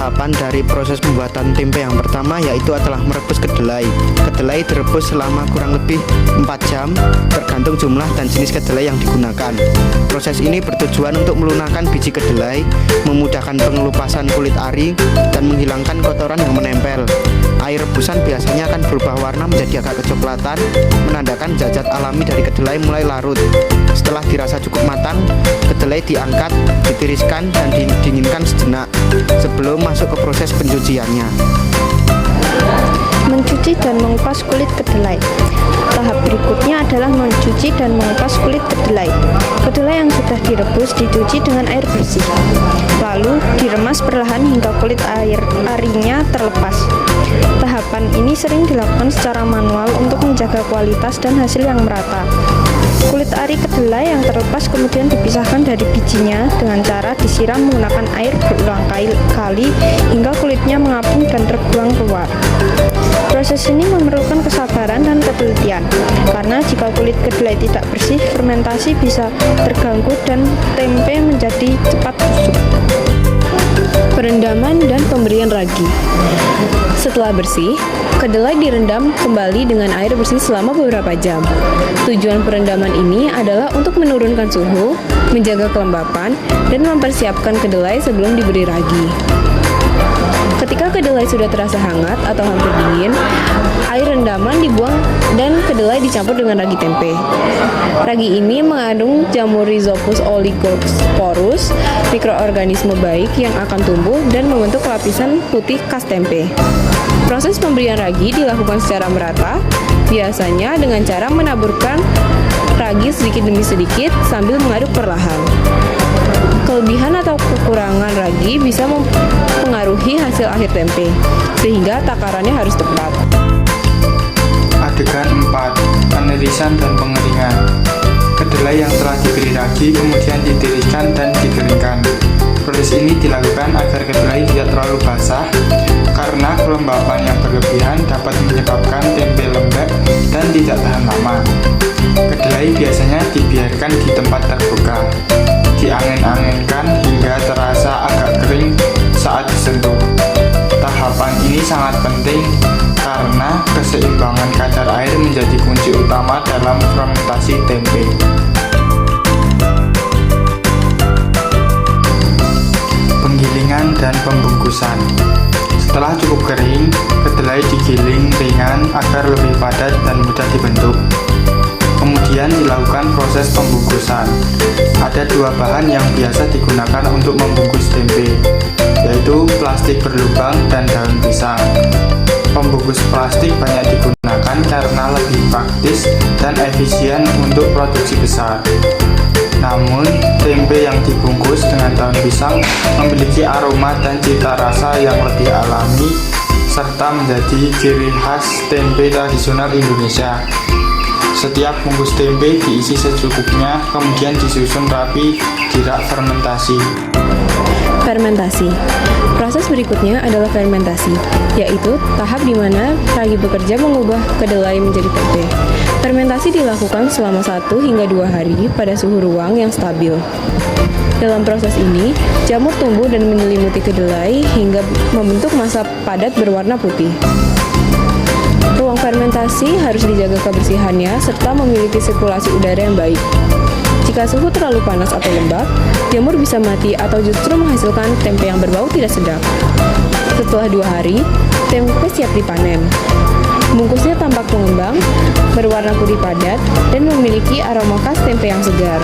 tahapan dari proses pembuatan tempe yang pertama yaitu adalah merebus kedelai. Kedelai direbus selama kurang lebih 4 jam tergantung jumlah dan jenis kedelai yang digunakan. Proses ini bertujuan untuk melunakkan biji kedelai, memudahkan pengelupasan kulit ari, dan menghilangkan kotoran yang menempel. Air rebusan biasanya akan berubah warna menjadi agak kecoklatan, menandakan zat-zat alami dari kedelai mulai larut. Setelah dirasa cukup matang, kedelai diangkat, ditiriskan, dan didinginkan sejenak sebelum masuk ke proses pencuciannya. Mencuci dan mengupas kulit kedelai. Tahap berikutnya adalah mencuci dan mengupas kulit kedelai. Kedelai yang sudah direbus dicuci dengan air bersih, lalu diremas perlahan hingga kulit arinya terlepas. Tahapan ini sering dilakukan secara manual untuk menjaga kualitas dan hasil yang merata. Kulit ari kedelai yang terlepas kemudian dipisahkan dari bijinya dengan cara disiram menggunakan air berulang kali hingga kulitnya mengapung dan terbuang keluar. Proses ini memerlukan kesabaran dan ketelitian, karena jika kulit kedelai tidak bersih, fermentasi bisa terganggu dan tempe menjadi cepat busuk. Perendaman dan pemberian ragi. Setelah bersih, kedelai direndam kembali dengan air bersih selama beberapa jam. Tujuan perendaman ini adalah untuk menurunkan suhu, menjaga kelembapan, dan mempersiapkan kedelai sebelum diberi ragi. Ketika kedelai sudah terasa hangat atau hampir dingin, air rendaman dibuang dan kedelai dicampur dengan ragi tempe. Ragi ini mengandung jamur Rhizopus oligosporus, mikroorganisme baik yang akan tumbuh dan membentuk lapisan putih khas tempe. Proses pemberian ragi dilakukan secara merata, biasanya dengan cara menaburkan ragi sedikit demi sedikit sambil mengaduk perlahan. Kelebihan atau kekurangan ragi bisa mempengaruhi hasil akhir tempe, sehingga takarannya harus tepat. Adegan 4. Penirisan dan pengeringan. Kedelai yang telah diberi ragi kemudian ditiriskan dan dikeringkan. Proses ini dilakukan agar kedelai tidak terlalu basah, karena kelembapan yang berlebihan dapat menyebabkan tempe lembek dan tidak tahan lama. Kedelai biasanya dibiarkan di tempat terbuka, diangin-anginkan hingga terasa agak kering saat disentuh. Tahapan ini sangat penting karena keseimbangan kadar air menjadi kunci utama dalam fermentasi tempe. Penggilingan dan pembungkusan. Setelah cukup kering, kedelai digiling ringan agar lebih padat dan mudah dibentuk. Kemudian dilakukan proses pembungkusan. Ada 2 bahan yang biasa digunakan untuk membungkus tempe, yaitu plastik berlubang dan daun pisang. Pembungkus plastik banyak digunakan karena lebih praktis dan efisien untuk produksi besar. Namun, tempe yang dibungkus dengan daun pisang memiliki aroma dan cita rasa yang lebih alami, serta menjadi ciri khas tempe tradisional Indonesia. Setiap bungkus tempe diisi secukupnya, kemudian disusun rapi di rak fermentasi. Fermentasi. Proses berikutnya adalah fermentasi, yaitu tahap di mana ragi bekerja mengubah kedelai menjadi tempe. Fermentasi dilakukan selama 1 hingga 2 hari pada suhu ruang yang stabil. Dalam proses ini, jamur tumbuh dan menyelimuti kedelai hingga membentuk massa padat berwarna putih. Ruang fermentasi harus dijaga kebersihannya serta memiliki sirkulasi udara yang baik. Jika suhu terlalu panas atau lembab, jamur bisa mati atau justru menghasilkan tempe yang berbau tidak sedap. Setelah 2 hari, tempe siap dipanen. Bungkusnya tampak mengembang, berwarna putih padat, dan memiliki aroma khas tempe yang segar.